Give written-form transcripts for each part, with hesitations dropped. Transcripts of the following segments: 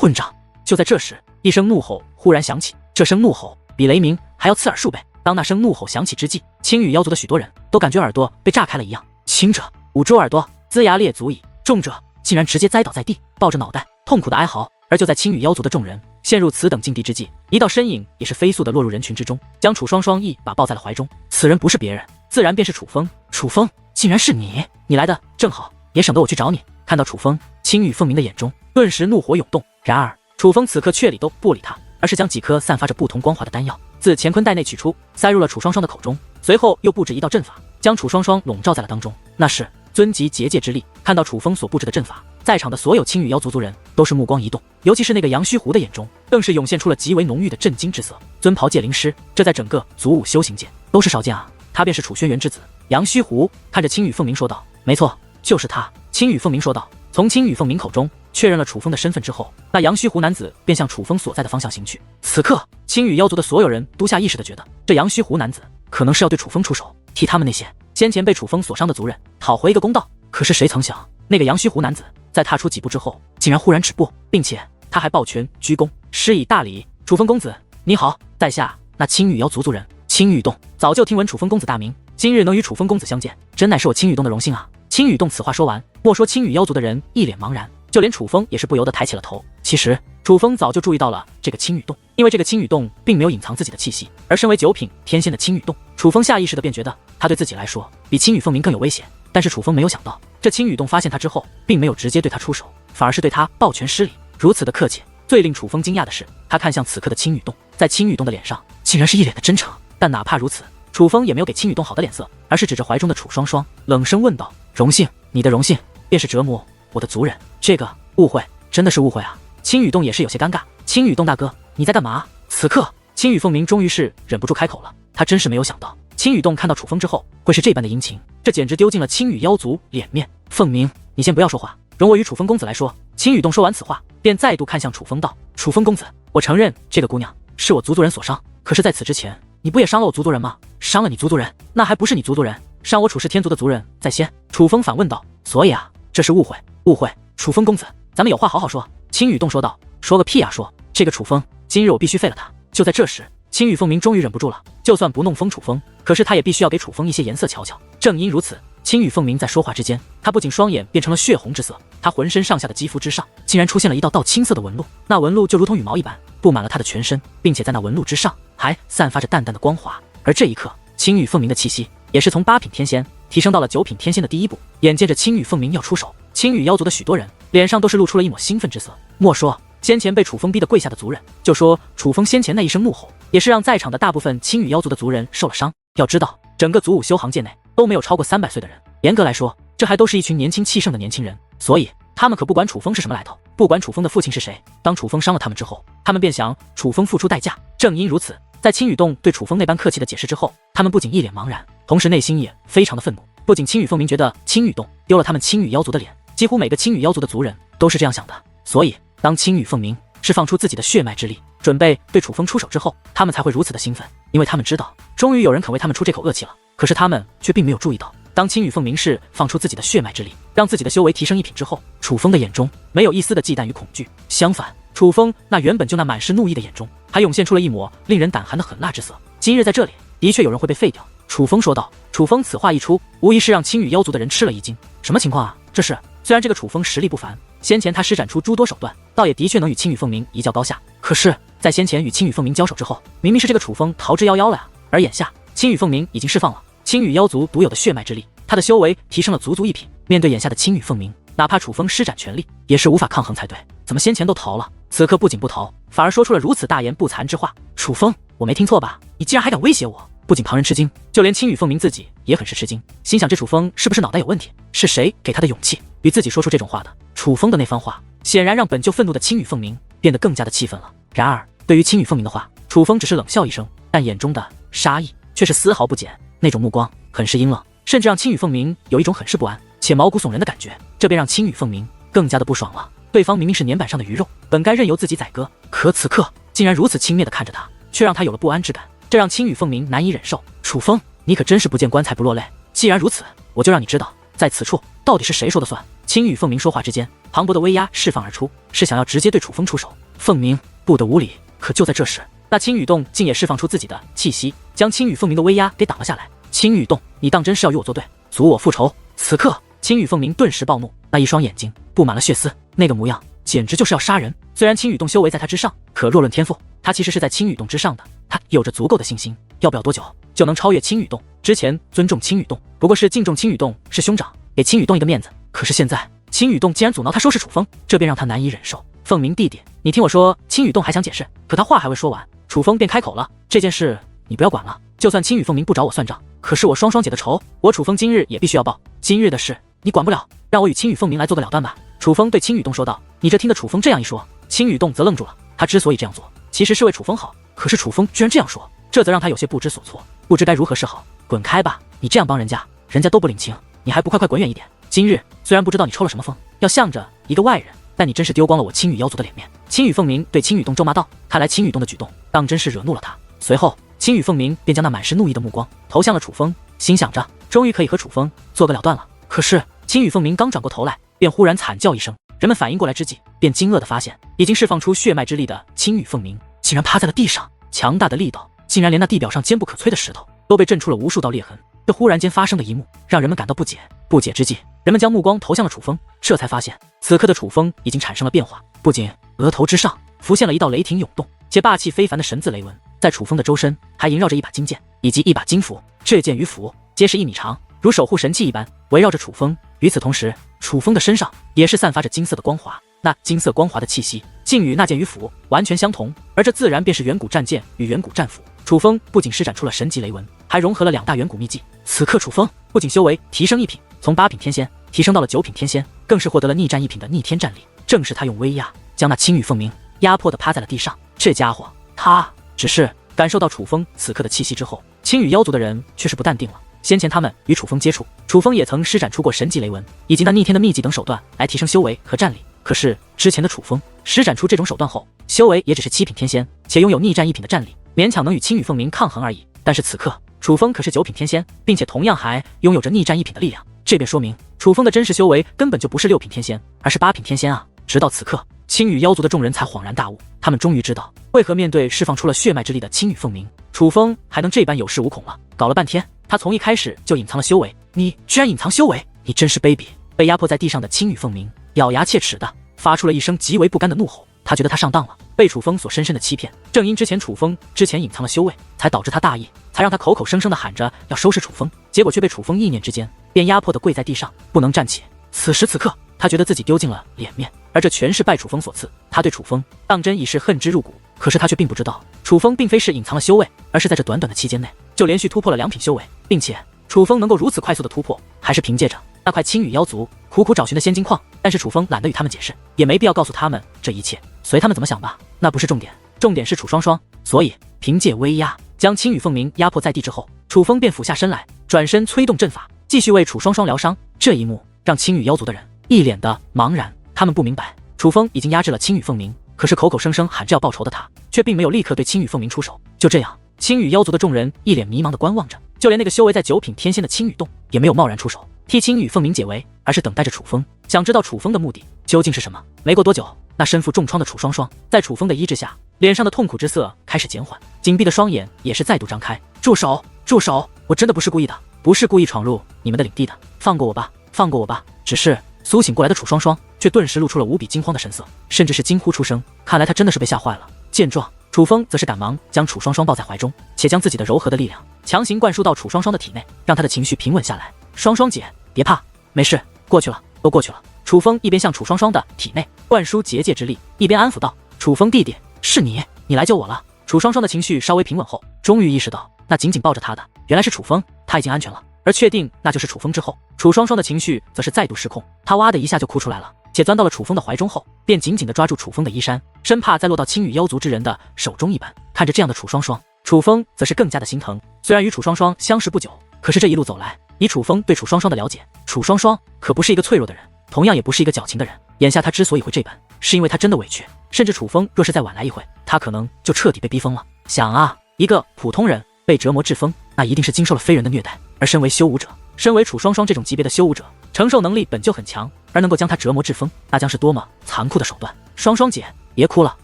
混账！就在这时，一声怒吼忽然响起，这声怒吼比雷鸣还要刺耳数倍。当那声怒吼响起之际，青羽妖族的许多人都感觉耳朵被炸开了一样，轻者捂住耳朵，龇牙咧足矣；重者竟然直接栽倒在地，抱着脑袋痛苦的哀嚎。而就在青羽妖族的众人陷入此等境地之际，一道身影也是飞速的落入人群之中，将楚双双一把抱在了怀中。此人不是别人，自然便是楚风。楚风，竟然是你！你来的正好，也省得我去找你。看到楚风，青羽凤鸣的眼中顿时怒火涌动。然而楚风此刻却理都不理他，而是将几颗散发着不同光华的丹药自乾坤袋内取出，塞入了楚双双的口中，随后又布置一道阵法，将楚双双笼罩在了当中。那是尊级结界之力。看到楚风所布置的阵法，在场的所有青羽妖族族人都是目光一动，尤其是那个杨虚湖的眼中更是涌现出了极为浓郁的震惊之色。尊袍界灵师，这在整个祖武修行界都是少见啊！他便是楚轩辕之子杨虚湖。看着青羽凤鸣说道：“没错，就是他。”青羽凤鸣说道。从青羽凤鸣口中确认了楚风的身份之后，那杨虚湖男子便向楚风所在的方向行去。此刻，青羽妖族的所有人都下意识地觉得，这杨虚湖男子可能是要对楚风出手，替他们那些先前被楚风所伤的族人讨回一个公道。可是谁曾想，那个杨虚湖男子在踏出几步之后，竟然忽然止步，并且他还抱拳鞠躬，施以大礼：“楚风公子，你好！”在下那青羽妖族族人青羽洞，早就听闻楚风公子大名，今日能与楚风公子相见，真乃是我青羽洞的荣幸啊！青羽洞此话说完，莫说青羽妖族的人一脸茫然，就连楚风也是不由得抬起了头。其实楚风早就注意到了这个青羽洞，因为这个青羽洞并没有隐藏自己的气息，而身为九品天仙的青羽洞，楚风下意识的便觉得他对自己来说比青羽凤鸣更有威胁。但是楚风没有想到，这青羽洞发现他之后，并没有直接对他出手，反而是对他抱拳施礼，如此的客气。最令楚风惊讶的是，他看向此刻的青羽洞，在青羽洞的脸上竟然是一脸的真诚。但哪怕如此，楚风也没有给青羽洞好的脸色，而是指着怀中的楚双双，冷声问道：“荣幸，你的荣幸便是折磨我的族人，这个误会真的是误会啊！”青羽洞也是有些尴尬：“青羽洞大哥，你在干嘛？”此刻，青羽凤鸣终于是忍不住开口了，他真是没有想到，青羽洞看到楚风之后会是这般的殷勤，这简直丢尽了青羽妖族脸面。凤鸣，你先不要说话，容我与楚风公子来说。青羽洞说完此话，便再度看向楚风道：“楚风公子，我承认这个姑娘是我族族人所伤，可是在此之前，你不也伤了我族族人吗？伤了你族族人，那还不是你族族人伤我楚氏天族的族人在先？”楚风反问道：“所以啊，这是误会，误会。楚风公子，咱们有话好好说。”青羽洞说道：“说个屁啊说，这个楚风，今日我必须废了他。”就在这时，青羽凤鸣终于忍不住了，就算不弄疯楚风，可是他也必须要给楚风一些颜色瞧瞧。正因如此，青羽凤鸣在说话之间，他不仅双眼变成了血红之色，他浑身上下的肌肤之上竟然出现了一道青色的纹路，那纹路就如同羽毛一般，布满了他的全身，并且在那纹路之上还散发着淡淡的光华。而这一刻，青羽凤鸣的气息也是从8品天仙提升到了9品天仙的第一步。眼见着青羽凤鸣要出手，青羽妖族的许多人脸上都是露出了一抹兴奋之色。莫说先前被楚风逼得跪下的族人，就说楚风先前那一声怒吼，也是让在场的大部分青羽妖族的族人受了伤。要知道，整个祖武修行界内都没有超过300岁的人，严格来说，这还都是一群年轻气盛的年轻人，所以他们可不管楚风是什么来头，不管楚风的父亲是谁，当楚风伤了他们之后，他们便想楚风付出代价。正因如此，在青羽洞对楚风那般客气的解释之后，他们不仅一脸茫然，同时内心也非常的愤怒。不仅青羽凤鸣觉得青羽洞丢了他们青羽妖族的脸，几乎每个青羽妖族的族人都是这样想的。所以当青羽凤鸣释放出自己的血脉之力，准备对楚风出手之后，他们才会如此的兴奋，因为他们知道终于有人肯为他们出这口恶气了。可是他们却并没有注意到，当青羽凤鸣释放出自己的血脉之力，让自己的修为提升1品之后，楚风的眼中没有一丝的忌惮与恐惧，相反，楚风那原本就那满是怒意的眼中，还涌现出了一抹令人胆寒的狠辣之色。今日在这里，的确有人会被废掉。楚风说道。楚风此话一出，无疑是让青羽妖族的人吃了一惊。什么情况啊？这是……虽然这个楚风实力不凡，先前他施展出诸多手段，倒也的确能与青羽凤鸣一较高下。可是，在先前与青羽凤鸣交手之后，明明是这个楚风逃之夭夭了呀。而眼下，青羽凤鸣已经释放了青羽妖族独有的血脉之力，他的修为提升了足足1品。面对眼下的青羽凤鸣，哪怕楚风施展全力，也是无法抗衡才对。怎么先前都逃了，此刻不仅不逃，反而说出了如此大言不惭之话？楚风，我没听错吧？你竟然还敢威胁我！不仅旁人吃惊，就连青羽凤鸣自己也很是吃惊，心想这楚风是不是脑袋有问题？是谁给他的勇气与自己说出这种话的？楚风的那番话显然让本就愤怒的青羽凤鸣变得更加的气愤了。然而对于青羽凤鸣的话，楚风只是冷笑一声，但眼中的杀意却是丝毫不减，那种目光很是阴冷，甚至让青羽凤鸣有一种很是不安且毛骨悚然的感觉。这便让青羽凤鸣更加的不爽了。对方明明是年板上的鱼肉，本该任由自己宰割，可此刻竟然如此轻蔑的看着他，却让他有了不安之感，这让青羽凤鸣难以忍受。楚风，你可真是不见棺材不落泪，既然如此，我就让你知道在此处到底是谁说的算。青羽凤鸣说话之间，磅礴的威压释放而出，是想要直接对楚风出手。凤鸣不得无礼，可就在这时，那青羽洞竟也释放出自己的气息，将青羽凤鸣的威压给挡了下来。青羽洞，你当真是要与我作对，阻我复仇？此刻，青羽凤鸣顿时暴怒，那一双眼睛布满了血丝，那个模样简直就是要杀人。虽然青羽洞修为在他之上，可若论天赋，他其实是在青羽洞之上的。他有着足够的信心，要不了多久就能超越青羽洞。之前尊重青羽洞，不过是敬重青羽洞是兄长，给青羽洞一个面子。可是现在，青羽洞竟然阻挠他收拾楚风，这便让他难以忍受。凤鸣弟弟，你听我说。青羽洞还想解释，可他话还未说完，楚风便开口了：这件事你不要管了，就算青羽凤鸣不找我算账，可是我双双姐的仇，我楚风今日也必须要报。今日的事你管不了，让我与青羽凤鸣来做个了断吧。楚风对青羽洞说道。你这听得楚风这样一说，青羽洞则愣住了。他之所以这样做，其实是为楚风好，可是楚风居然这样说，这则让他有些不知所措，不知该如何是好。滚开吧，你这样帮人家，人家都不领情，你还不快快滚远一点。今日虽然不知道你抽了什么风，要向着一个外人，但你真是丢光了我青羽妖族的脸面。青羽凤鸣对青羽洞咒骂道，看来青羽洞的举动当真是惹怒了他。随后青羽凤鸣便将那满是怒意的目光投向了楚风，心想着终于可以和楚风做个了断了。可是青羽凤鸣刚转过头来，便忽然惨叫一声。人们反应过来之际，便惊愕地发现已经释放出血脉之力的青羽凤鸣竟然趴在了地上，强大的力道竟然连那地表上坚不可摧的石头都被震出了无数道裂痕。这忽然间发生的一幕让人们感到不解，不解之际，人们将目光投向了楚风，这才发现此刻的楚风已经产生了变化，不仅额头之上浮现了一道雷霆涌动且霸气非凡的神字雷纹，在楚风的周身还萦绕着一把金剑以及一把金符，这剑与符皆是1米长，如守护神器一般围绕着楚风。与此同时，楚风的身上也是散发着金色的光华，那金色光华的气息竟与那剑与符完全相同，而这自然便是远古战剑与远古战符。楚风不仅施展出了神级雷纹，还融合了2大远古秘技。此刻楚风不仅修为提升1品，从8品天仙提升到了9品天仙，更是获得了逆战1品的逆天战力。正是他用威压将那青羽凤鸣压迫的趴在了地上。这家伙，他只是感受到楚风此刻的气息之后，青羽妖族的人却是不淡定了。先前他们与楚风接触，楚风也曾施展出过神级雷纹以及那逆天的秘技等手段来提升修为和战力。可是之前的楚风施展出这种手段后，修为也只是7品天仙，且拥有逆战1品的战力，勉强能与青羽凤鸣抗衡而已。但是此刻楚风可是9品天仙，并且同样还拥有着逆战1品的力量，这便说明楚风的真实修为根本就不是6品天仙，而是8品天仙啊！直到此刻，青羽妖族的众人才恍然大悟，他们终于知道为何面对释放出了血脉之力的青羽凤鸣，楚风还能这般有恃无恐了。搞了半天，他从一开始就隐藏了修为，你居然隐藏修为，你真是卑鄙！被压迫在地上的青羽凤鸣咬牙切齿的发出了一声极为不甘的怒吼。他觉得他上当了，被楚风所深深的欺骗。正因之前楚风隐藏了修为，才导致他大意，才让他口口声声的喊着要收拾楚风，结果却被楚风意念之间便压迫的跪在地上，不能站起。此时此刻，他觉得自己丢尽了脸面，而这全是拜楚风所赐。他对楚风当真已是恨之入骨，可是他却并不知道，楚风并非是隐藏了修为，而是在这短短的期间内就连续突破了2品修为，并且楚风能够如此快速的突破，还是凭借着那块青羽妖族苦苦找寻的仙金矿。但是楚风懒得与他们解释，也没必要告诉他们这一切，随他们怎么想吧，那不是重点，重点是楚双双。所以凭借威压将青羽凤鸣压迫在地之后，楚风便俯下身来，转身催动阵法，继续为楚双双疗伤。这一幕让青羽妖族的人一脸的茫然，他们不明白楚风已经压制了青羽凤鸣，可是口口声声喊着要报仇的他，却并没有立刻对青羽凤鸣出手。就这样，青羽妖族的众人一脸迷茫的观望着，就连那个修为在9品天仙的青羽洞也没有贸然出手替青羽凤鸣解围，而是等待着楚风，想知道楚风的目的究竟是什么。没过多久，那身负重创的楚双双在楚风的医治下，脸上的痛苦之色开始减缓，紧闭的双眼也是再度张开。住手，住手！我真的不是故意的，不是故意闯入你们的领地的，放过我吧，放过我吧！只是苏醒过来的楚双双却顿时露出了无比惊慌的神色，甚至是惊呼出声，看来他真的是被吓坏了。见状，楚风则是赶忙将楚双双抱在怀中，且将自己的柔和的力量强行灌输到楚双双的体内，让她的情绪平稳下来。双双姐，别怕，没事，过去了，都过去了。楚风一边向楚双双的体内灌输结界之力，一边安抚道：楚风弟弟，是你来救我了。楚双双的情绪稍微平稳后，终于意识到那紧紧抱着她的原来是楚风，她已经安全了。而确定那就是楚风之后，楚双双的情绪则是再度失控，她哇的一下就哭出来了，且钻到了楚风的怀中后，便紧紧地抓住楚风的衣衫，生怕再落到青羽妖族之人的手中一般。看着这样的楚双双，楚风则是更加的心疼。虽然与楚双双相识不久，可是这一路走来，以楚风对楚双双的了解，楚双双可不是一个脆弱的人，同样也不是一个矫情的人。眼下他之所以会这般，是因为他真的委屈，甚至楚风若是再晚来一回，他可能就彻底被逼疯了。想啊，一个普通人被折磨致疯，那一定是经受了非人的虐待。而身为修武者，身为楚双双这种级别的修武者，承受能力本就很强，而能够将他折磨至疯，那将是多么残酷的手段。双双姐，别哭了，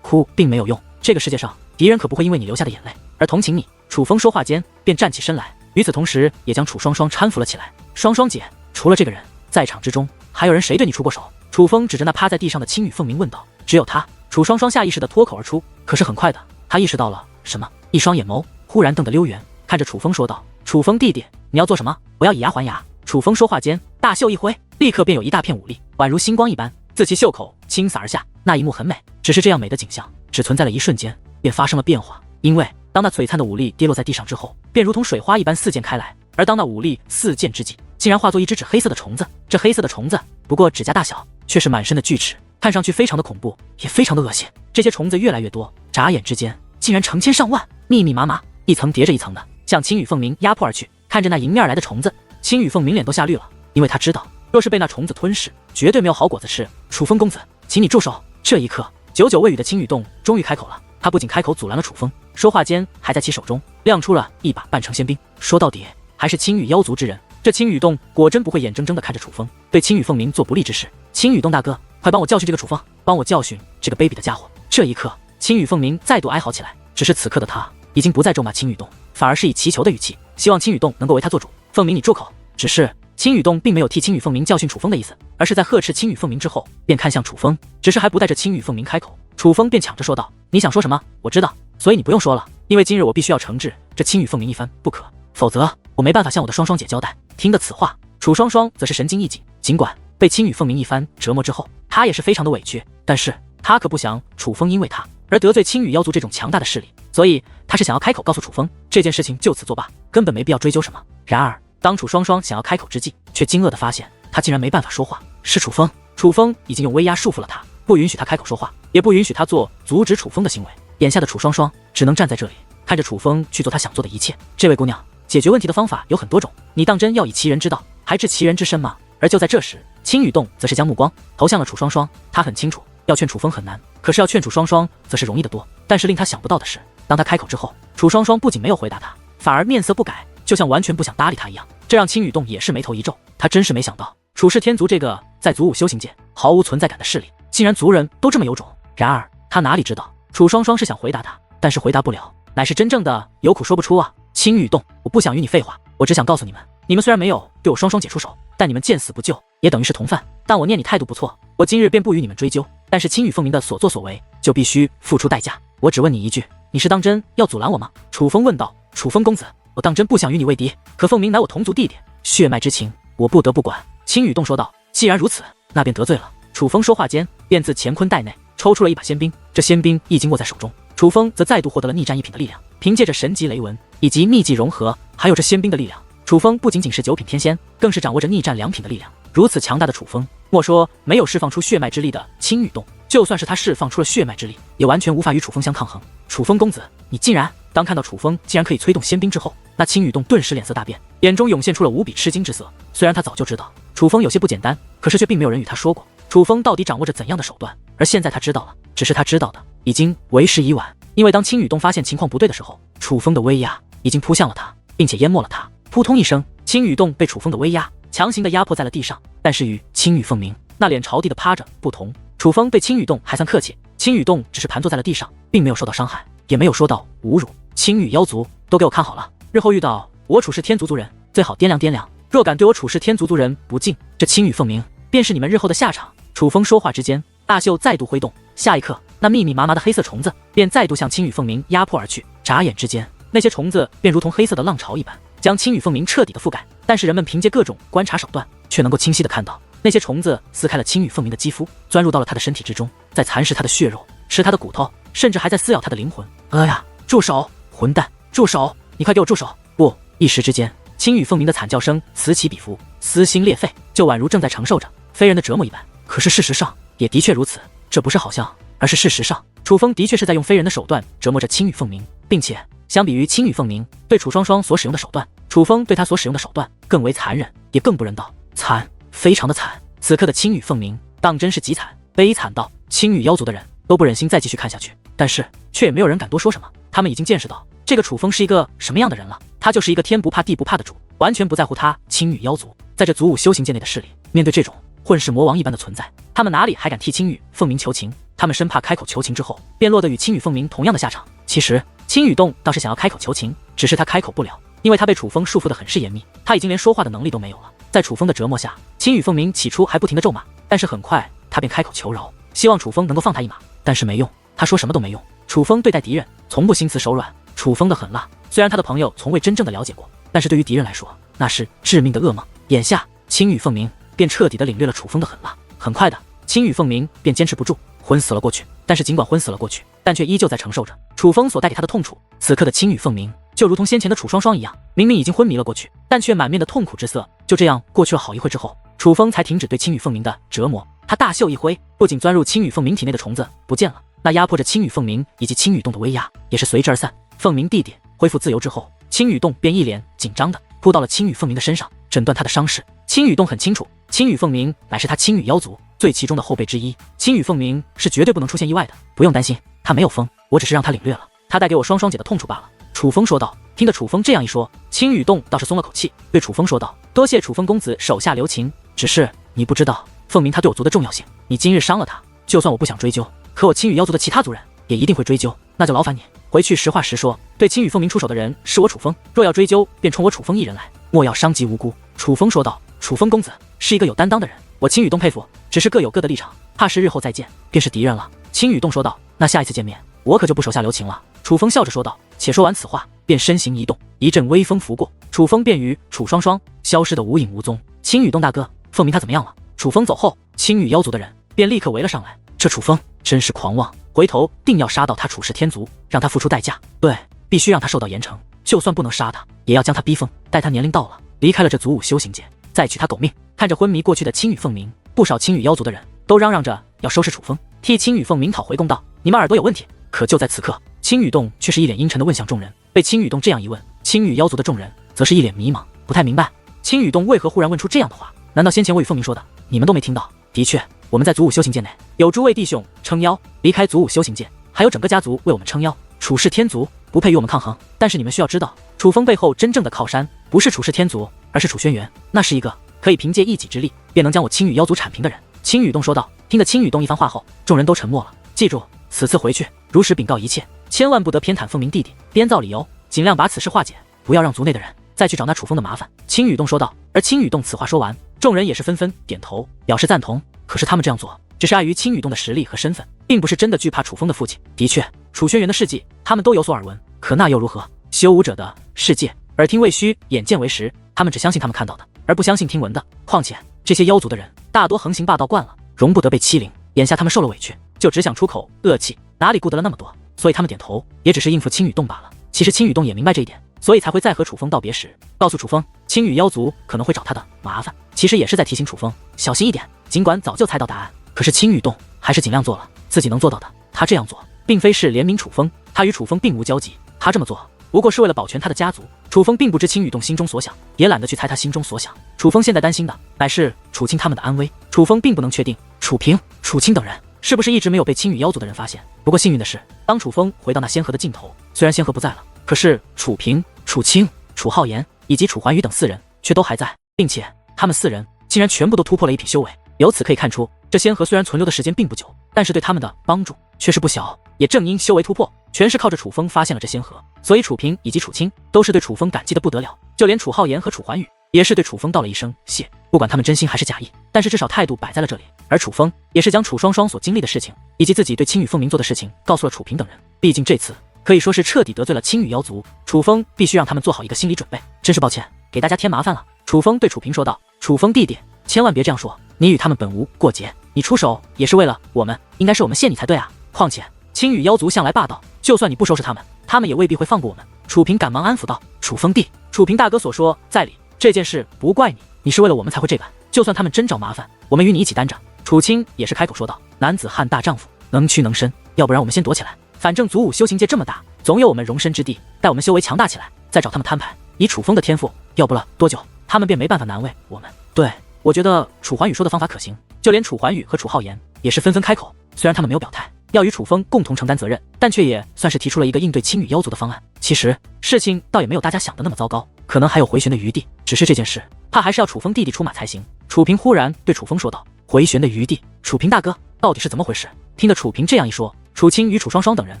哭并没有用。这个世界上，敌人可不会因为你流下的眼泪而同情你。楚风说话间便站起身来，与此同时也将楚双双搀扶了起来。双双姐，除了这个人，在场之中还有人谁对你出过手？楚风指着那趴在地上的青羽凤鸣问道。只有他。楚双双下意识地脱口而出，可是很快的，他意识到了什么，一双眼眸忽然瞪得溜圆，看着楚风说道：“楚风弟弟，你要做什么？我要以牙还牙。”楚风说话间，大袖一挥，立刻便有一大片武力，宛如星光一般，自其袖口倾洒而下。那一幕很美，只是这样美的景象，只存在了一瞬间，便发生了变化。因为当那璀璨的武力跌落在地上之后，便如同水花一般四溅开来。而当那武力四溅之际，竟然化作一只只黑色的虫子。这黑色的虫子不过指甲大小，却是满身的锯齿，看上去非常的恐怖，也非常的恶心。这些虫子越来越多，眨眼之间竟然成千上万，密密麻麻，一层叠着一层的，向青羽凤鸣压迫而去。看着那迎面而来的虫子，青羽凤鸣脸都吓绿了，因为他知道，若是被那虫子吞噬，绝对没有好果子吃。楚风公子，请你住手！这一刻，久久未语的青羽洞终于开口了。他不仅开口阻拦了楚风，说话间还在其手中亮出了一把半成仙兵。说到底，还是青羽妖族之人。这青羽洞果真不会眼睁睁地看着楚风对青羽凤鸣做不利之事。青羽洞大哥，快帮我教训这个楚风，帮我教训这个卑鄙的家伙！这一刻，青羽凤鸣再度哀嚎起来。只是此刻的他已经不再咒骂青羽洞，反而是以祈求的语气，希望青羽洞能够为他做主。凤鸣，你住口！只是青羽洞并没有替青羽凤鸣教训楚风的意思，而是在呵斥青羽凤鸣之后，便看向楚风，只是还不待着青羽凤鸣开口，楚风便抢着说道：“你想说什么？我知道，所以你不用说了，因为今日我必须要惩治这青羽凤鸣一番不可，否则我没办法向我的双双姐交代。”听得此话，楚双双则是神经一紧，尽管被青羽凤鸣一番折磨之后，他也是非常的委屈，但是他可不想楚风因为他而得罪青羽妖族这种强大的势力，所以他是想要开口告诉楚风，这件事情就此作罢，根本没必要追究什么。然而当楚双双想要开口之际，却惊愕地发现他竟然没办法说话。是楚风，楚风已经用威压束缚了他，不允许他开口说话，也不允许他做阻止楚风的行为。眼下的楚双双只能站在这里，看着楚风去做他想做的一切。这位姑娘，解决问题的方法有很多种，你当真要以其人之道还治其人之身吗？而就在这时，青羽洞则是将目光投向了楚双双。他很清楚，要劝楚风很难，可是要劝楚双双则是容易得多。但是令他想不到的是，当他开口之后，楚双双不仅没有回答他，反而面色不改，就像完全不想搭理他一样。这让青羽洞也是眉头一皱，他真是没想到，楚氏天族这个在祖武修行界毫无存在感的势力，竟然族人都这么有种。然而他哪里知道，楚双双是想回答他，但是回答不了，乃是真正的有苦说不出啊。青羽洞，我不想与你废话，我只想告诉你们，你们虽然没有对我双双姐出手，但你们见死不救，也等于是同犯。但我念你态度不错，我今日便不与你们追究。但是青羽凤鸣的所作所为，就必须付出代价。我只问你一句，你是当真要阻拦我吗？楚风问道。楚风公子，我当真不想与你为敌，可凤鸣乃我同族弟弟，血脉之情，我不得不管。青羽洞说道。既然如此，那便得罪了。楚风说话间，便自乾坤袋内抽出了一把仙冰，这仙冰一经握在手中，楚风则再度获得了逆战一品的力量。凭借着神级雷纹以及秘技融合，还有这仙冰的力量，楚风不仅仅是9品天仙，更是掌握着逆战2品的力量。如此强大的楚风，莫说没有释放出血脉之力的青羽洞，就算是他释放出了血脉之力，也完全无法与楚风相抗衡。楚风公子，你竟然……当看到楚风竟然可以催动仙冰之后，那青羽洞顿时脸色大变，眼中涌现出了无比吃惊之色。虽然他早就知道楚风有些不简单，可是却并没有人与他说过楚风到底掌握着怎样的手段。而现在他知道了，只是他知道的已经为时已晚。因为当青羽洞发现情况不对的时候，楚风的威压已经扑向了他，并且淹没了他。扑通一声，青羽洞被楚风的威压强行的压迫在了地上。但是与青羽凤鸣那脸朝地的趴着不同，楚风被青羽洞还算客气，青羽洞只是盘坐在了地上，并没有受到伤害，也没有受到侮辱。青羽妖族，都给我看好了，日后遇到我楚氏天族族人，最好掂量掂量，若敢对我楚氏天族族人不敬，这青羽凤鸣便是你们日后的下场。楚风说话之间，大袖再度挥动，下一刻，那密密麻麻的黑色虫子便再度向青羽凤鸣压迫而去。眨眼之间，那些虫子便如同黑色的浪潮一般，将青羽凤鸣彻底的覆盖。但是人们凭借各种观察手段，却能够清晰的看到，那些虫子撕开了青羽凤鸣的肌肤，钻入到了他的身体之中，在蚕食他的血肉，吃他的骨头，甚至还在撕咬他的灵魂。呀！住手！混蛋！住手！你快给我住手！不！一时之间，青羽凤鸣的惨叫声此起彼伏，撕心裂肺，就宛如正在承受着非人的折磨一般。可是事实上也的确如此，这不是好像，而是事实上，楚风的确是在用非人的手段折磨着青羽凤鸣，并且相比于青羽凤鸣对楚双双所使用的手段，楚风对他所使用的手段更为残忍，也更不人道，惨，非常的惨。此刻的青羽凤鸣当真是极惨，悲惨到青羽妖族的人都不忍心再继续看下去，但是却也没有人敢多说什么。他们已经见识到这个楚风是一个什么样的人了，他就是一个天不怕地不怕的主，完全不在乎他青羽妖族在这祖武修行界内的势力。面对这种混世魔王一般的存在，他们哪里还敢替青羽凤鸣求情？他们生怕开口求情之后，便落得与青羽凤鸣同样的下场。其实青羽洞倒是想要开口求情，只是他开口不了，因为他被楚风束缚得很是严密，他已经连说话的能力都没有了。在楚风的折磨下，青羽凤鸣起初还不停地咒骂，但是很快他便开口求饶，希望楚风能够放他一马。但是没用，他说什么都没用。楚风对待敌人从不心慈手软，楚风的狠辣，虽然他的朋友从未真正的了解过，但是对于敌人来说，那是致命的噩梦。眼下青羽凤鸣便彻底的领略了楚风的狠辣。很快的，青羽凤鸣便坚持不住，昏死了过去。但是尽管昏死了过去，但却依旧在承受着楚风所带给他的痛楚。此刻的青羽凤鸣就如同先前的楚双双一样，明明已经昏迷了过去，但却满面的痛苦之色。就这样过去了好一会之后，楚风才停止对青羽凤鸣的折磨。他大袖一挥，不仅钻入青羽凤鸣体内的虫子不见了，那压迫着青羽凤鸣以及青羽洞的威压也是随之而散。凤鸣弟弟恢复自由之后，青羽洞便一脸紧张的扑到了青羽凤鸣的身上，诊断他的伤势。青羽洞很清楚，青羽凤鸣乃是他青羽妖族最其中的后辈之一，青羽凤鸣是绝对不能出现意外的。不用担心，他没有疯，我只是让他领略了他带给我双双姐的痛楚罢了。楚风说道。听得楚风这样一说，青羽洞倒是松了口气，对楚风说道：多谢楚风公子手下留情，只是你不知道凤鸣他对我族的重要性，你今日伤了他，就算我不想追究，可我青羽妖族的其他族人也一定会追究，那就劳烦你回去实话实说，对青羽凤鸣出手的人是我楚风，若要追究便冲我楚风一人来，莫要伤及无辜。楚风说道。楚风公子是一个有担当的人，我青羽洞佩服，只是各有各的立场，怕是日后再见便是敌人了。青羽洞说道。那下一次见面我可就不手下留情了。楚风笑着说道。且说完此话，便身形一动，一阵微风拂过，楚风便与楚双双消失得无影无踪。青羽洞大哥，凤鸣他怎么样了？楚风走后，青羽妖族的人便立刻围了上来。这楚风真是狂妄，回头定要杀到他楚氏天族，让他付出代价。对，必须让他受到严惩，就算不能杀他，也要将他逼疯，待他年龄到了，离开了这祖武修行界，再取他狗命。看着昏迷过去的青羽凤鸣，不少青羽妖族的人都嚷嚷着要收拾楚风，替青羽凤鸣讨回公道。你们耳朵有问题！可就在此刻，青羽洞却是一脸阴沉的问向众人。被青羽洞这样一问，青羽妖族的众人则是一脸迷茫，不太明白青羽洞为何忽然问出这样的话。难道先前我与凤鸣说的，你们都没听到？的确，我们在祖武修行界内有诸位弟兄撑腰，离开祖武修行界，还有整个家族为我们撑腰。楚氏天族不配与我们抗衡，但是你们需要知道，楚风背后真正的靠山不是楚氏天族，而是楚轩辕，那是一个可以凭借一己之力便能将我青羽妖族铲平的人。青羽洞说道。听得青羽洞一番话后，众人都沉默了。记住，此次回去如实禀告一切，千万不得偏袒凤鸣弟弟，编造理由，尽量把此事化解，不要让族内的人再去找那楚风的麻烦。青羽洞说道。而青羽洞此话说完，众人也是纷纷点头表示赞同。可是他们这样做只是碍于青羽洞的实力和身份，并不是真的惧怕楚风的父亲。的确，楚轩辕的事迹他们都有所耳闻，可那又如何？修武者的世界，耳听未虚，眼见为实，他们只相信他们看到的，而不相信听闻的。况且这些妖族的人大多横行霸道惯了，容不得被欺凌，眼下他们受了委屈，就只想出口恶气，哪里顾得了那么多？所以他们点头也只是应付青羽洞罢了。其实青羽洞也明白这一点，所以才会在和楚风道别时告诉楚风青羽妖族可能会找他的麻烦，其实也是在提醒楚风小心一点。尽管早就猜到答案，可是青羽洞还是尽量做了自己能做到的。他这样做并非是怜悯楚风，他与楚风并无交集，他这么做不过是为了保全他的家族。楚风并不知青羽洞心中所想，也懒得去猜他心中所想。楚风现在担心的乃是楚清他们的安危。楚风并不能确定楚平、楚清等人是不是一直没有被青羽妖族的人发现。不过幸运的是，当楚风回到那仙河的尽头，虽然仙河不在了，可是楚平、楚清、楚浩言以及楚环宇等4人却都还在，并且他们4人竟然全部都突破了1品修为。由此可以看出，这仙河虽然存留的时间并不久，但是对他们的帮助却是不小。也正因修为突破全是靠着楚风发现了这仙河，所以楚平以及楚清都是对楚风感激的不得了。就连楚浩言和楚环宇也是对楚风道了一声谢，不管他们真心还是假意，但是至少态度摆在了这里。而楚风也是将楚双双所经历的事情以及自己对青羽凤鸣做的事情告诉了楚平等人。毕竟这次可以说是彻底得罪了青羽妖族，楚风必须让他们做好一个心理准备。真是抱歉，给大家添麻烦了。楚风对楚平说道。楚风弟弟，千万别这样说，你与他们本无过节，你出手也是为了我们，应该是我们谢你才对啊。况且青羽妖族向来霸道，就算你不收拾他们，他们也未必会放过我们。楚平赶忙安抚道。楚风弟，楚平大哥所说在理，这件事不怪你，你是为了我们才会这般，就算他们真找麻烦，我们与你一起担着。楚清也是开口说道。男子汉大丈夫，能屈能伸，要不然我们先躲起来，反正祖武修行界这么大，总有我们容身之地，待我们修为强大起来再找他们摊牌。以楚风的天赋，要不了多久他们便没办法难为我们。对，我觉得楚环宇说的方法可行，就连楚环宇和楚浩言也是纷纷开口，虽然他们没有表态要与楚风共同承担责任，但却也算是提出了一个应对青羽妖族的方案。其实事情倒也没有大家想的那么糟糕。可能还有回旋的余地。只是这件事，怕还是要楚风弟弟出马才行。楚平忽然对楚风说道：“回旋的余地？楚平大哥，到底是怎么回事？”听得楚平这样一说，楚青与楚双双等人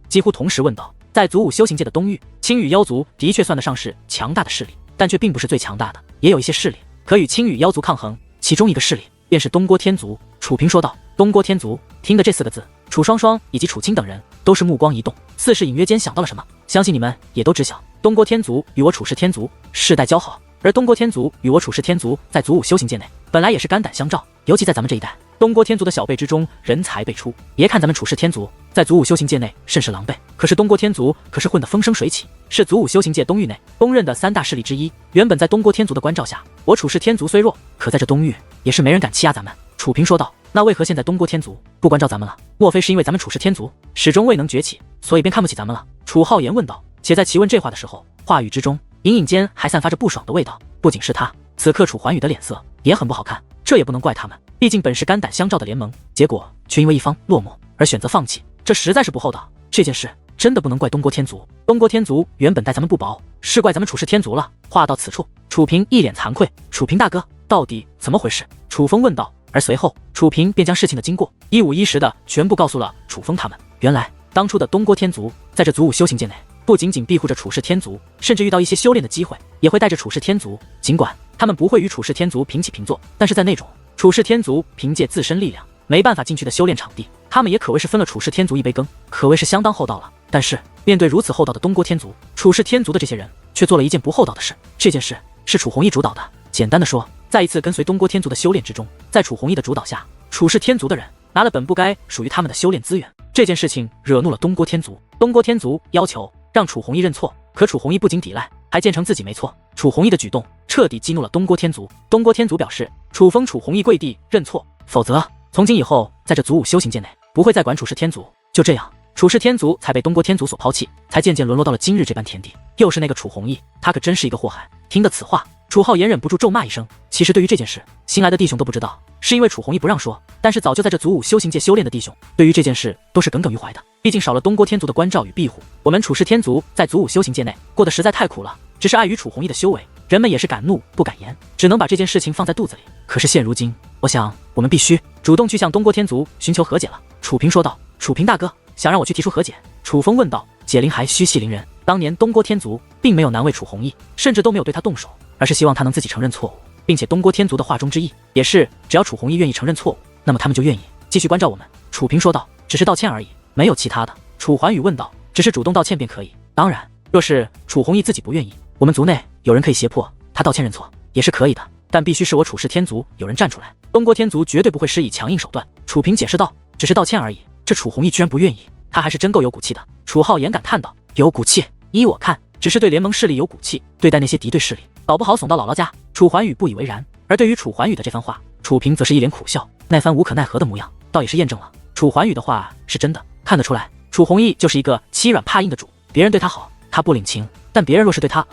几乎同时问道：“在祖武修行界的东域，青羽妖族的确算得上是强大的势力，但却并不是最强大的，也有一些势力可与青羽妖族抗衡。其中一个势力便是东郭天族。”楚平说道。东郭天族，听得这4个字，楚双双以及楚青等人都是目光一动，似是隐约间想到了什么。相信你们也都知晓，东郭天族与我楚氏天族世代交好，而东郭天族与我楚氏天族在祖武修行界内本来也是肝胆相照，尤其在咱们这一代，东郭天族的小辈之中人才辈出。别看咱们楚氏天族在祖武修行界内甚是狼狈，可是东郭天族可是混得风生水起，是祖武修行界东域内公认的3大势力之一。原本在东郭天族的关照下，我楚氏天族虽弱，可在这东域也是没人敢欺压咱们。楚平说道。那为何现在东郭天族不关照咱们了？莫非是因为咱们楚氏天族始终未能崛起，所以便看不起咱们了？楚浩言问道。且在其问这话的时候，话语之中隐隐间还散发着不爽的味道。不仅是他，此刻楚桓宇的脸色也很不好看。这也不能怪他们，毕竟本是肝胆相照的联盟，结果却因为一方落寞而选择放弃，这实在是不厚道。这件事真的不能怪东郭天族，东郭天族原本待咱们不薄，是怪咱们楚氏天族了。话到此处，楚平一脸惭愧。楚平大哥，到底怎么回事？楚风问道。而随后，楚平便将事情的经过一五一十的全部告诉了楚风他们。原来，当初的东郭天族在这祖武修行界内，不仅仅庇护着楚氏天族，甚至遇到一些修炼的机会，也会带着楚氏天族。尽管他们不会与楚氏天族平起平坐，但是在那种楚氏天族凭借自身力量没办法进去的修炼场地，他们也可谓是分了楚氏天族一杯羹，可谓是相当厚道了。但是面对如此厚道的东郭天族，楚氏天族的这些人却做了一件不厚道的事。这件事是楚弘毅主导的。简单的说，在一次跟随东郭天族的修炼之中，在楚弘毅的主导下，楚氏天族的人拿了本不该属于他们的修炼资源。这件事情惹怒了东郭天族，东郭天族要求让楚弘毅认错，可楚弘毅不仅抵赖，还坚称自己没错。楚弘毅的举动彻底激怒了东郭天族。东郭天族表示，楚风楚弘毅跪地认错，否则从今以后在这祖武修行界内不会再管楚氏天族。就这样，楚氏天族才被东郭天族所抛弃，才渐渐沦落到了今日这般田地。又是那个楚弘毅，他可真是一个祸害。听得此话，楚浩言忍不住咒骂一声。其实对于这件事，新来的弟兄都不知道，是因为楚弘毅不让说。但是早就在这祖武修行界修炼的弟兄，对于这件事都是耿耿于怀的。毕竟少了东郭天族的关照与庇护，我们楚氏天族在祖武修行界内过得实在太苦了。只是碍于楚弘毅的修为，人们也是敢怒不敢言，只能把这件事情放在肚子里。可是现如今，我想我们必须主动去向东郭天族寻求和解了。楚平说道。楚平大哥，想让我去提出和解？楚风问道。解铃还须系铃人，当年东郭天族并没有难为楚弘毅，甚至都没有对他动手，而是希望他能自己承认错误，并且东郭天族的话中之意也是，只要楚弘毅愿意承认错误，那么他们就愿意继续关照我们。楚平说道。只是道歉而已，没有其他的。楚桓宇问道。只是主动道歉便可以。当然，若是楚弘毅自己不愿意，我们族内有人可以胁迫他道歉认错，也是可以的，但必须是我楚氏天族有人站出来，东郭天族绝对不会施以强硬手段。楚平解释道。只是道歉而已，这楚弘毅居然不愿意，他还是真够有骨气的。楚浩言感叹道。有骨气？依我看，只是对联盟势力有骨气，对待那些敌对势力，搞不好怂到姥姥家。楚桓宇不以为然。而对于楚桓宇的这番话，楚平则是一脸苦笑，那番无可奈何的模样，倒也是验证了楚桓宇的话是真的。看得出来，楚弘毅就是一个欺软怕硬的主，别人对他好，他不领情，但别人若是对他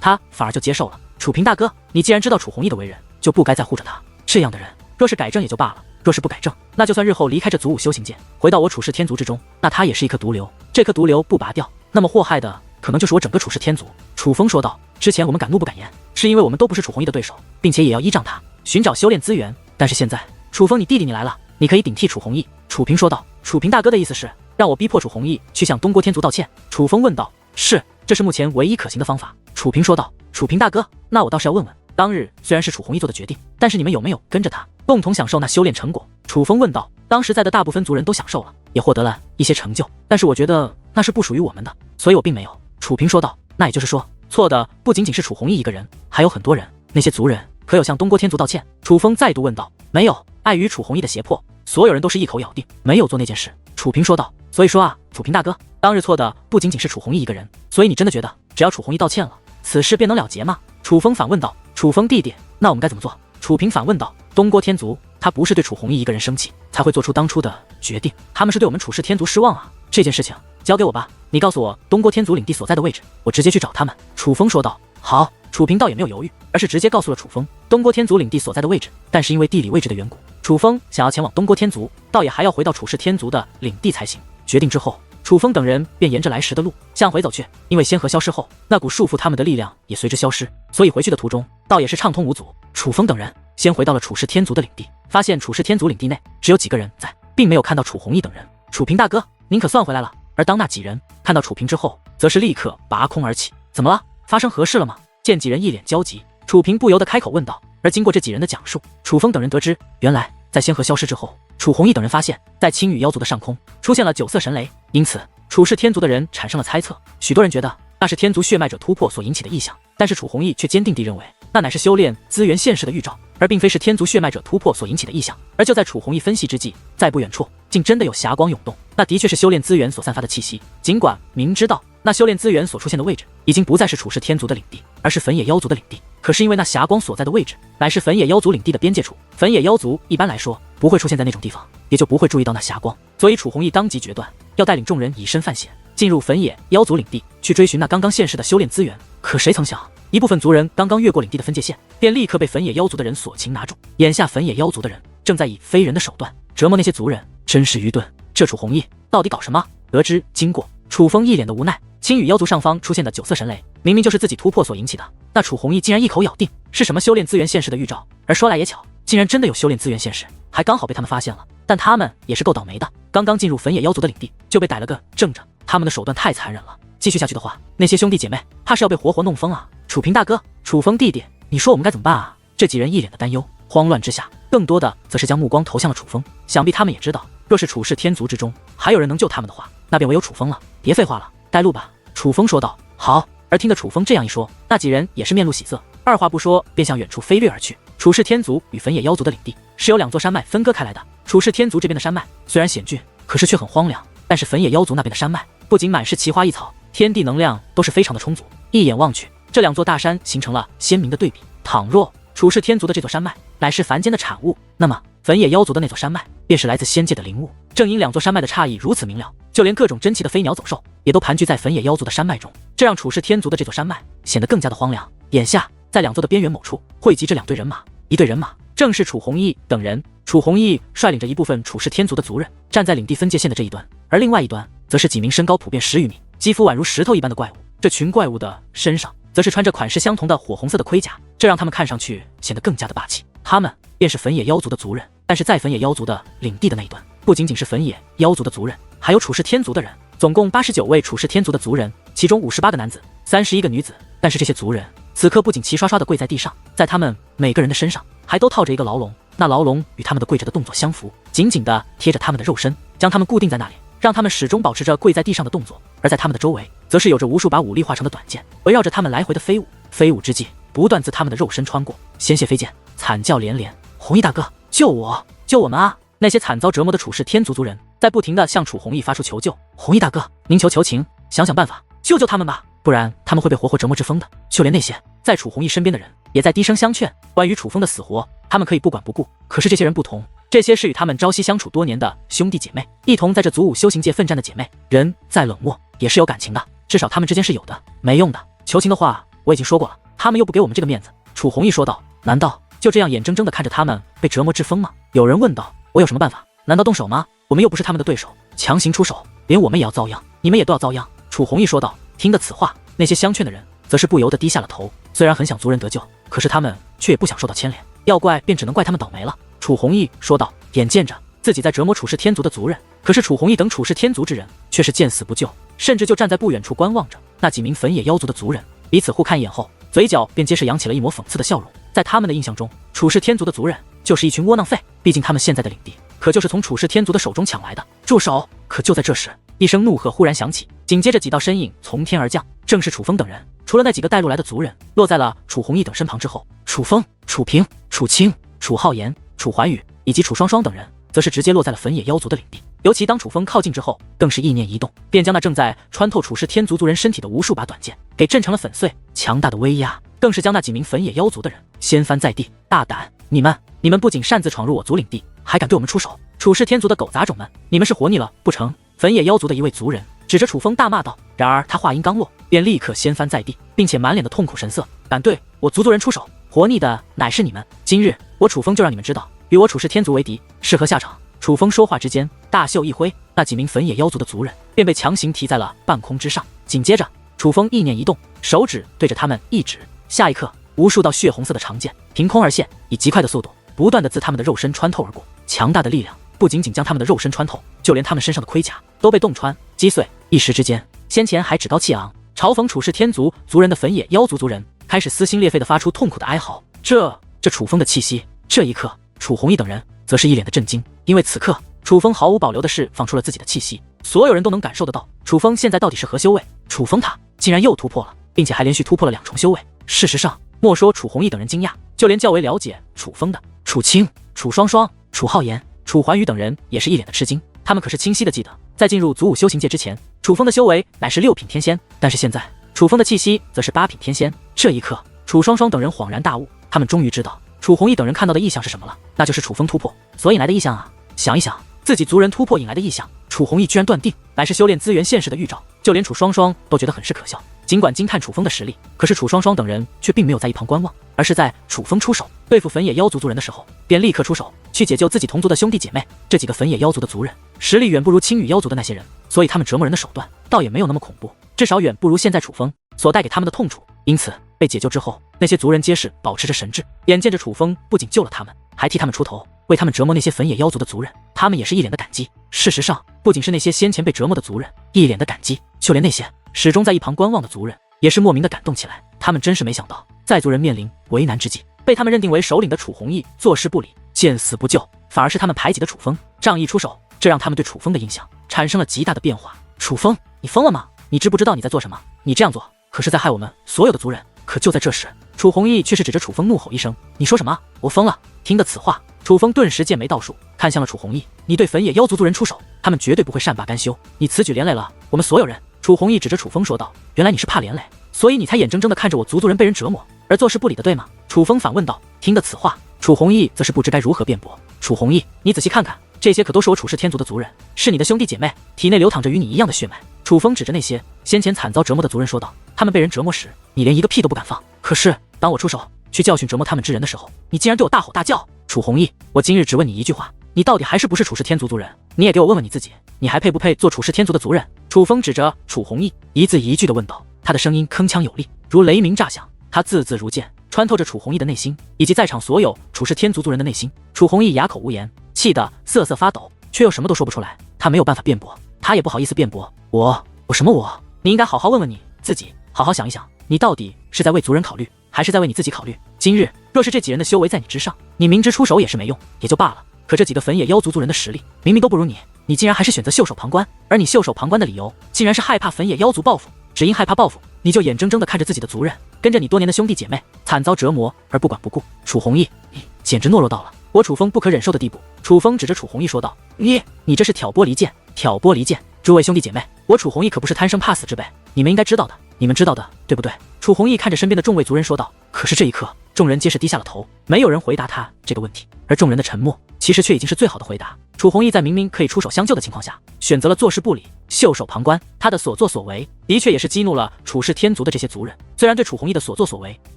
他反而就接受了。楚平大哥，你既然知道楚弘毅的为人，就不该再护着他。这样的人，若是改正也就罢了，若是不改正，那就算日后离开这祖武修行界，回到我楚氏天族之中，那他也是一颗毒瘤。这颗毒瘤不拔掉，那么祸害的可能就是我整个楚氏天族。楚风说道。之前我们敢怒不敢言，是因为我们都不是楚弘毅的对手，并且也要依仗他寻找修炼资源。但是现在，楚风你弟弟你来了，你可以顶替楚弘毅。楚平说道。楚平大哥的意思是让我逼迫楚弘毅去向东郭天族道歉？楚风问道。是，这是目前唯一可行的方法。楚平说道。楚平大哥，那我倒是要问问，当日虽然是楚弘毅做的决定，但是你们有没有跟着他共同享受那修炼成果？楚风问道。当时在的大部分族人都享受了，也获得了一些成就，但是我觉得那是不属于我们的，所以我并没有。楚平说道。那也就是说，错的不仅仅是楚弘毅一个人，还有很多人。那些族人可有向东郭天族道歉？楚风再度问道。没有，碍于楚弘毅的胁迫，所有人都是一口咬定没有做那件事。楚平说道。所以说啊，楚平大哥，当日错的不仅仅是楚弘毅一个人，所以你真的觉得只要楚弘毅道歉了，此事便能了结吗？楚风反问道。楚风弟弟，那我们该怎么做？楚平反问道。东郭天族他不是对楚弘毅一个人生气才会做出当初的决定，他们是对我们楚氏天族失望啊。这件事情交给我吧，你告诉我东郭天族领地所在的位置，我直接去找他们。楚风说道。好。楚平倒也没有犹豫，而是直接告诉了楚风东郭天族领地所在的位置。但是因为地理位置的缘故，楚风想要前往东郭天族，倒也还要回到楚氏天族的领地才行。决定之后，楚风等人便沿着来时的路向回走去。因为仙河消失后，那股束缚他们的力量也随之消失，所以回去的途中倒也是畅通无阻。楚风等人先回到了楚氏天族的领地，发现楚氏天族领地内只有几个人在，并没有看到楚弘毅等人。楚平大哥，您可算回来了。而当那几人看到楚平之后，则是立刻拔空而起。怎么了？发生何事了吗？见几人一脸焦急，楚平不由得开口问道。而经过这几人的讲述，楚风等人得知，原来在仙河消失之后，楚弘毅等人发现，在青羽妖族的上空出现了9色神雷，因此楚氏天族的人产生了猜测。许多人觉得那是天族血脉者突破所引起的异象，但是楚弘毅却坚定地认为，那乃是修炼资源现世的预兆，而并非是天族血脉者突破所引起的异象。而就在楚弘毅分析之际，在不远处竟真的有霞光涌动，那的确是修炼资源所散发的气息。尽管明知道那修炼资源所出现的位置已经不再是楚氏天族的领地，而是焚野妖族的领地，可是因为那霞光所在的位置乃是焚野妖族领地的边界处，焚野妖族一般来说不会出现在那种地方，也就不会注意到那霞光。所以楚弘毅当即决断，要带领众人以身犯险，进入焚野妖族领地去追寻那刚刚现世的修炼资源。可谁曾想，一部分族人刚刚越过领地的分界线，便立刻被焚野妖族的人所擒拿住。眼下焚野妖族的人正在以非人的手段折磨那些族人，真是愚钝。这楚弘毅到底搞什么？得知经过，楚风一脸的无奈。青羽妖族上方出现的9色神雷，明明就是自己突破所引起的，那楚弘毅竟然一口咬定是什么修炼资源现世的预兆。而说来也巧，竟然真的有修炼资源现世，还刚好被他们发现了。但他们也是够倒霉的，刚刚进入焚野妖族的领地就被逮了个正着，他们的手段太残忍了，继续下去的话，那些兄弟姐妹怕是要被活活弄疯啊！楚平大哥，楚风弟弟，你说我们该怎么办啊？这几人一脸的担忧，慌乱之下，更多的则是将目光投向了楚风。想必他们也知道，若是楚氏天族之中还有人能救他们的话，那便唯有楚风了。别废话了，带路吧。楚风说道。好。而听得楚风这样一说，那几人也是面露喜色，二话不说便向远处飞掠而去。楚氏天族与焚野妖族的领地是由2座山脉分割开来的，楚氏天族这边的山脉虽然险峻，可是却很荒凉，但是焚野妖族那边的山脉不仅满是奇花异草，天地能量都是非常的充足。一眼望去，这2座大山形成了鲜明的对比。倘若楚氏天族的这座山脉乃是凡间的产物，那么焚野妖族的那座山脉便是来自仙界的灵物。正因2座山脉的差异如此明了，就连各种珍奇的飞鸟走兽也都盘踞在焚野妖族的山脉中，这让楚氏天族的这座山脉显得更加的荒凉。眼下在2座的边缘某处汇集这2队人马，一队人马正是楚弘毅等人。楚弘毅率领着一部分楚氏天族的族人站在领地分界线的这一端，而另外一端则是几名身高普遍10余米、肌肤宛如石头一般的怪物。这群怪物的身上则是穿着款式相同的火红色的盔甲，这让他们看上去显得更加的霸气。他们便是焚野妖族的族人，但是在焚野妖族的领地的那一端，不仅仅是焚野妖族的族人，还有楚氏天族的人，总共89位楚氏天族的族人，其中58个男子，31个女子。但是这些族人此刻不仅齐刷刷的跪在地上，在他们每个人的身上还都套着一个牢笼，那牢笼与他们的跪着的动作相符，紧紧的贴着他们的肉身，将他们固定在那里，让他们始终保持着跪在地上的动作。而在他们的周围，则是有着无数把武力化成的短剑，围绕着他们来回的飞舞。飞舞之际，不断自他们的肉身穿过，鲜血飞溅，惨叫连连。弘毅大哥，救我，救我们啊！那些惨遭折磨的楚氏天族族人在不停地向楚弘毅发出求救。弘毅大哥，您求情，想想办法救救他们吧，不然他们会被活活折磨致疯的。就连那些在楚弘毅身边的人也在低声相劝，关于楚风的死活，他们可以不管不顾，可是这些人不同，这些是与他们朝夕相处多年的兄弟姐妹，一同在这祖武修行界奋战的姐妹。人再冷漠也是有感情的，至少他们之间是有的。没用的，求情的话我已经说过了，他们又不给我们这个面子。楚弘毅说道。难道就这样眼睁睁地看着他们被折磨致疯吗？有人问道。我有什么办法？难道动手吗？我们又不是他们的对手，强行出手，连我们也要遭殃，你们也都要遭殃。楚弘毅说道。听得此话，那些相劝的人则是不由得低下了头。虽然很想族人得救，可是他们却也不想受到牵连，要怪便只能怪他们倒霉了。楚弘毅说道。眼见着自己在折磨楚氏天族的族人，可是楚弘毅等楚氏天族之人却是见死不救，甚至就站在不远处观望着。那几名焚野妖族的族人彼此互看一眼后，嘴角便皆是扬起了一抹讽刺的笑容。在他们的印象中，楚氏天族的族人就是一群窝囊废，毕竟他们现在的领地可就是从楚氏天族的手中抢来的。住手！可就在这时，一声怒喝忽然响起，紧接着几道身影从天而降，正是楚风等人。除了那几个带路来的族人落在了楚弘毅等身旁之后，楚风、楚平、楚清、楚浩言、楚怀宇以及楚双双等人则是直接落在了焚野妖族的领地。尤其当楚风靠近之后，更是意念一动，便将那正在穿透楚氏天族族人身体的无数把短剑给震成了粉碎。强大的威压更是将那几名焚野妖族的人掀翻在地。大胆！你们不仅擅自闯入我族领地，还敢对我们出手！楚氏天族的狗杂种们，你们是活腻了不成？焚野妖族的一位族人指着楚风大骂道。然而他话音刚落，便立刻掀翻在地，并且满脸的痛苦神色。敢对我族人出手，活腻的乃是你们！今日我楚风就让你们知道，与我楚氏天族为敌是何下场！楚风说话之间，大袖一挥，那几名粉野妖族的族人便被强行提在了半空之上。紧接着，楚风意念一动，手指对着他们一指，下一刻，无数道血红色的长剑凭空而现，以极快的速度不断的自他们的肉身穿透而过。强大的力量不仅仅将他们的肉身穿透，就连他们身上的盔甲都被洞穿击碎。一时之间，先前还趾高气昂嘲讽楚氏天族族人的粉野妖族族人开始撕心裂肺的发出痛苦的哀嚎。这楚风的气息。这一刻，楚弘毅等人则是一脸的震惊，因为此刻楚风毫无保留的释放出了自己的气息，所有人都能感受得到楚风现在到底是何修为。楚风他竟然又突破了，并且还连续突破了2重修为。事实上，莫说楚弘毅等人惊讶，就连较为了解楚风的楚清、楚双双、楚浩言、楚怀宇等人也是一脸的吃惊。他们可是清晰的记得，在进入祖武修行界之前，楚风的修为乃是6品天仙，但是现在楚风的气息则是8品天仙。这一刻，楚双双等人恍然大悟，他们终于知道楚弘毅等人看到的异象是什么了，那就是楚风突破所引来的异象啊！想一想，自己族人突破引来的异象，楚弘毅居然断定乃是修炼资源现世的预兆，就连楚双双都觉得很是可笑。尽管惊叹楚风的实力，可是楚双双等人却并没有在一旁观望，而是在楚风出手对付粉野妖族族人的时候，便立刻出手去解救自己同族的兄弟姐妹。这几个粉野妖族的族人实力远不如青羽妖族的那些人，所以他们折磨人的手段倒也没有那么恐怖，至少远不如现在楚风所带给他们的痛楚。因此被解救之后，那些族人皆是保持着神智，眼见着楚风不仅救了他们，还替他们出头，为他们折磨那些粉野妖族的族人，他们也是一脸的感激。事实上，不仅是那些先前被折磨的族人一脸的感激，就连那些始终在一旁观望的族人也是莫名的感动起来。他们真是没想到，在族人面临为难之际，被他们认定为首领的楚弘毅坐视不理，见死不救，反而是他们排挤的楚风仗义出手，这让他们对楚风的印象产生了极大的变化。楚风，你疯了吗？你知不知道你在做什么？你这样做可是在害我们所有的族人。可就在这时，楚弘毅却是指着楚风怒吼一声：“你说什么？我疯了！”听得此话，楚风顿时剑眉倒竖，看向了楚弘毅：“你对粉野妖族族人出手，他们绝对不会善罢甘休，你此举连累了我们所有人。”楚弘毅指着楚风说道：“原来你是怕连累，所以你才眼睁睁地看着我族人被人折磨而坐视不理的，对吗？”楚风反问道。听得此话，楚弘毅则是不知该如何辩驳。楚弘毅，你仔细看看，这些可都是我楚氏天族的族人，是你的兄弟姐妹，体内流淌着与你一样的血脉。楚风指着那些先前惨遭折磨的族人说道：“他们被人折磨时，你连一个屁都不敢放。可是当我出手去教训折磨他们之人的时候，你竟然对我大吼大叫。楚弘毅，我今日只问你一句话，你到底还是不是楚氏天族族人？你也给我问问你自己，你还配不配做楚氏天族的族人？”楚风指着楚弘毅，一字一句地问道，他的声音铿锵有力，如雷鸣炸响，他字字如剑，穿透着楚弘毅的内心，以及在场所有楚氏天族族人的内心。楚弘毅哑口无言，气得瑟瑟发抖，却又什么都说不出来。他没有办法辩驳，他也不好意思辩驳。我什么我？你应该好好问问你自己，好好想一想，你到底是在为族人考虑，还是在为你自己考虑？今日若是这几人的修为在你之上，你明知出手也是没用，也就罢了。可这几个粉野妖族族人的实力明明都不如你，你竟然还是选择袖手旁观。而你袖手旁观的理由，竟然是害怕粉野妖族报复。只因害怕报复，你就眼睁睁地看着自己的族人跟着你多年的兄弟姐妹惨遭折磨而不管不顾。楚弘毅，你简直懦弱到了我楚风不可忍受的地步。楚风指着楚弘毅说道：“你这是挑拨离间，挑拨离间！诸位兄弟姐妹，我楚弘毅可不是贪生怕死之辈，你们应该知道的，你们知道的，对不对？”楚弘毅看着身边的众位族人说道。可是这一刻，众人皆是低下了头，没有人回答他这个问题，而众人的沉默其实却已经是最好的回答。楚弘毅在明明可以出手相救的情况下，选择了坐视不理，袖手旁观。他的所作所为的确也是激怒了楚氏天族的这些族人。虽然对楚弘毅的所作所为，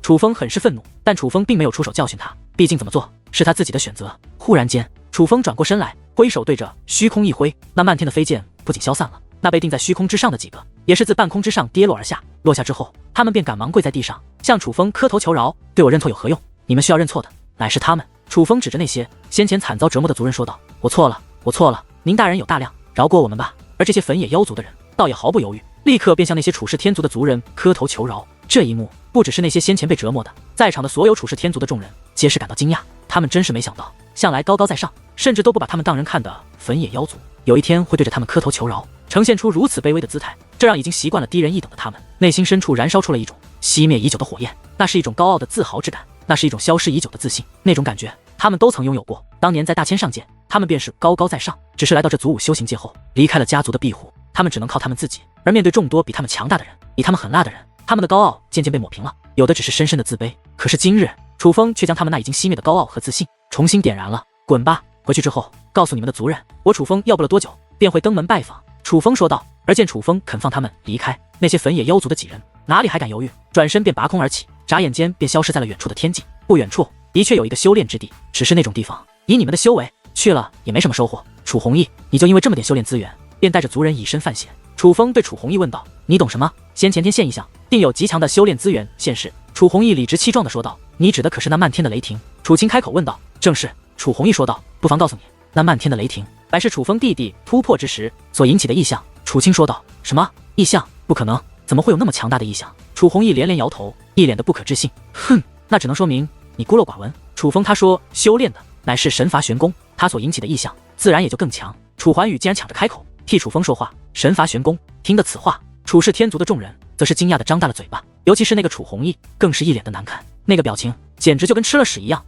楚风很是愤怒，但楚风并没有出手教训他，毕竟怎么做是他自己的选择。忽然间，楚风转过身来，挥手对着虚空一挥，那漫天的飞剑不仅消散了，那被定在虚空之上的几个也是自半空之上跌落而下。落下之后，他们便赶忙跪在地上，向楚风磕头求饶：“对我认错有何用？你们需要认错的乃是他们。”楚风指着那些先前惨遭折磨的族人说道：“我错了，您大人有大量，饶过我们吧。”而这些粉野妖族的人倒也毫不犹豫，立刻便向那些楚氏天族的族人磕头求饶。这一幕不只是那些先前被折磨的，在场的所有楚氏天族的众人皆是感到惊讶。他们真是没想到，向来高高在上，甚至都不把他们当人看的粉野妖族，有一天会对着他们磕头求饶，呈现出如此卑微的姿态。这让已经习惯了低人一等的他们，内心深处燃烧出了一种熄灭已久的火焰。那是一种高傲的自豪之感，那是一种消失已久的自信。那种感觉他们都曾拥有过。当年在大千上界，他们便是高高在上，只是来到这祖武修行界后，离开了家族的庇护，他们只能靠他们自己。而面对众多比他们强大的人，比他们狠辣的人，他们的高傲渐渐被抹平了，有的只是深深的自卑。可是今日，楚风却将他们那已经熄灭的高傲和自信重新点燃了。滚吧，回去之后告诉你们的族人，我楚风要不了多久便会登门拜访。楚风说道。而见楚风肯放他们离开，那些粉野妖族的几人哪里还敢犹豫，转身便拔空而起，眨眼间便消失在了远处的天际。不远处的确有一个修炼之地，只是那种地方以你们的修为去了也没什么收获。楚弘毅，你就因为这么点修炼资源便带着族人以身犯险。楚风对楚弘毅问道：“你懂什么？先前天现异象，定有极强的修炼资源现世。”楚弘毅理直气壮地说道：“你指的可是那漫天的雷霆？”楚青开口问道：“正是。”楚弘毅说道：“不妨告诉你，那漫天的雷霆，乃是楚风弟弟突破之时所引起的异象。”楚青说道：“什么异象？不可能，怎么会有那么强大的异象？”楚弘毅连连摇头，一脸的不可置信。哼，那只能说明你孤陋寡闻。楚风他说修炼的乃是神罚玄功，他所引起的异象自然也就更强。楚桓宇竟然抢着开口替楚风说话，神罚玄功。听得此话，楚氏天族的众人则是惊讶的张大了嘴巴，尤其是那个楚弘毅，更是一脸的难看，那个表情简直就跟吃了屎一样。